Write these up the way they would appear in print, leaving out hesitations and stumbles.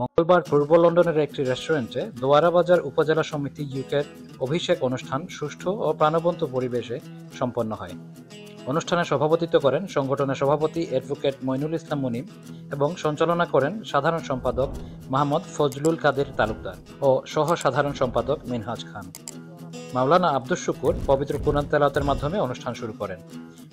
মঙ্গলবার পূর্ব লন্ডনের একটি রেস্টুরেন্টে দোয়ারা বাজার উপজেলা সমিতি ইউকের অভিষেক অনুষ্ঠান সুষ্ঠু ও প্রাণবন্ত পরিবেশে সম্পন্ন হয়। অনুষ্ঠানে সভাপতিত্ব করেন সংগঠনের সভাপতি অ্যাডভোকেট মইনুল ইসলাম মুনিম এবং সঞ্চালনা করেন সাধারণ সম্পাদক মোহাম্মদ ফজলুল কাদের তালুকদার ও সহ সাধারণ সম্পাদক মিনহাজ খান। মাওলানা আব্দুস শুকুর পবিত্র কুরআন তেলাওয়াতের মাধ্যমে অনুষ্ঠান শুরু করেন।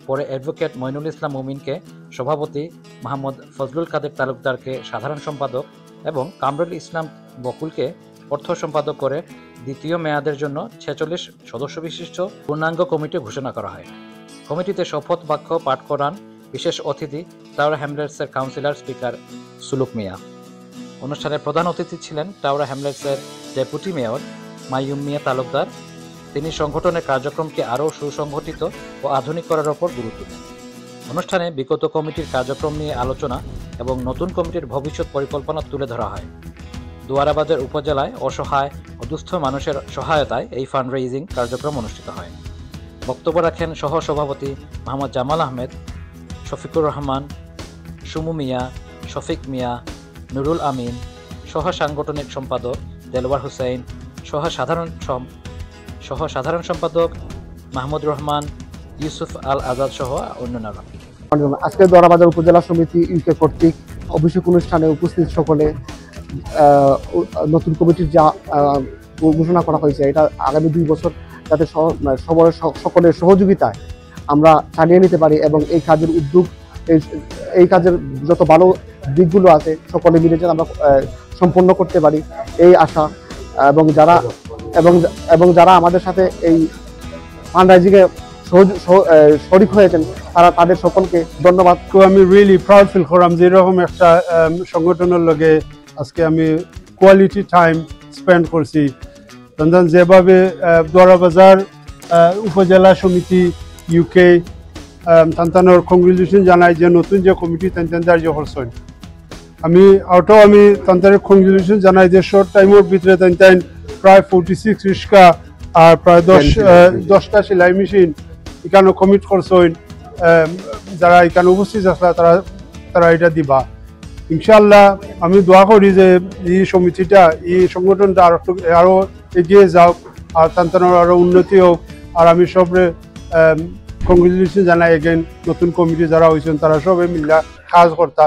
পরে অ্যাডভোকেট মইনুল ইসলাম মুমিনকে সভাপতি, মোহাম্মদ ফজলুল কাদের তালুকদারকে সাধারণ সম্পাদক এবং কামরুল ইসলাম বকুলকে অর্থ সম্পাদক করে দ্বিতীয় মেয়াদের জন্য 46 সদস্য বিশিষ্ট পূর্ণাঙ্গ কমিটি ঘোষণা করা হয়। কমিটিতে শপথ বাক্য পাঠ করান বিশেষ অতিথি টাওরা হ্যামলেটসের কাউন্সিলর স্পিকার সুলুক মিয়া। অনুষ্ঠানে প্রধান অতিথি ছিলেন টাওরা হ্যামলেটসের ডেপুটি মেয়র মাইয়ুম মিয়া তালুকদার। তিনি সংগঠনের কার্যক্রমকে আরও সুসংগঠিত ও আধুনিক করার ওপর গুরুত্ব দেন। অনুষ্ঠানে বিগত কমিটির কার্যক্রম নিয়ে আলোচনা এবং নতুন কমিটির ভবিষ্যৎ পরিকল্পনা তুলে ধরা হয়। দোয়ারা বাজার উপজেলায় অসহায় ও দুস্থ মানুষের সহায়তায় এই ফান্ড রেইজিং কার্যক্রম অনুষ্ঠিত হয়। বক্তব্য রাখেন সহ সভাপতি মোহাম্মদ জামাল আহমেদ, শফিকুর রহমান, সুমু মিয়া, শফিক মিয়া, নুরুল আমিন, সহ সাংগঠনিক সম্পাদক দেলওয়ার হুসাইন, সহ সাধারণ সম্পাদক মাহমুদ রহমান, ইউসুফ আল আজাদ সহ অন্যান্যরা। আজকে দোয়ারা বাজার উপজেলা সমিতি ইউকে কর্তৃক অভিষেক অনুষ্ঠানে উপস্থিত সকলে নতুন কমিটির যা ঘোষণা করা হয়েছে, এটা আগামী 2 বছর যাতে সকলের সহযোগিতায় আমরা চালিয়ে নিতে পারি এবং এই কাজের উদ্যোগ, এই কাজের যত ভালো দিকগুলো আছে সকলে মিলে যেন আমরা সম্পন্ন করতে পারি এই আশা, এবং যারা আমাদের সাথে এই ফান্ড রাইজিংয়ে শরিক হয়েছেন তাদের সকলকে ধন্যবাদ। তো আমি রিয়েলি প্রাউড ফিল করলাম যে এরকম একটা সংগঠনের লগে আজকে আমি কোয়ালিটি টাইম স্পেন্ড করছি। যেভাবে দোয়ারা বাজার উপজেলা সমিতি ইউকে তান্তানোর কংগ্রেচুলেশন জানাই যে নতুন যে কমিটি তান্তার যে করছেন, আমি তান্তারের কংগ্রেচুলেশন জানাই যে শর্ট টাইমের ভিতরে তান্তান প্রায় 46 রিক্সা আর প্রায় 10টা সেলাই মেশিন এখানে কমিট করছেন। যারা এখানে উপস্থিত আসলে তারা এটা দিবা ইনশাল্লাহ। আমি দোয়া করি যে এই সমিতিটা, এই সংগঠনটা আরো এগিয়ে যাও আর তান্তানোর আরো উন্নতি হোক। আর আমি সবরে কংগ্রেচুলেশন জানাই এগেন নতুন কমিটি যারা হয়েছেন, তারা সবাই মিল্লা কাজ কর্তা।